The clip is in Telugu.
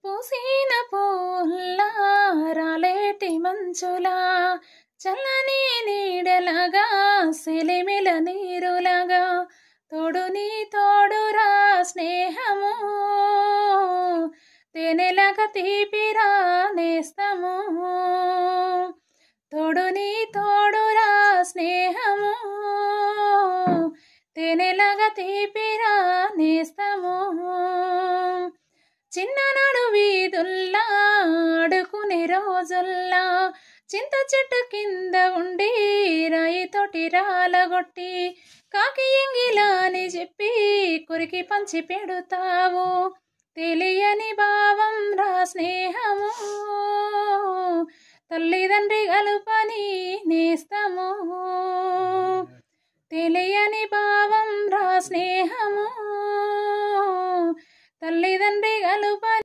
పూసిన పూల్లా రాలేటి మంచులా చల్లని నీడలాగా సెలిమిల నీరులాగా తోడు నీ తోడురా స్నేహము తేనెలాగా తీపిరా నేస్తము తోడు నీ తోడురా స్నేహము తేనెలాగా తీపిరా నేస్తము చిన్ననాడు వీధుల్లా ఆడుకునే రోజుల్లా చింత చెట్టు కింద ఉండి రాయితోటి రాలగొట్టి కాకి ఎంగిలా అని చెప్పి కొరికి పంచి పెడుతావు తెలియని భావం రా స్నేహము తల్లిదండ్రి గలుపని నేస్తము తెలియని భావం రా స్నేహము తల్లిదండ్రి గలుప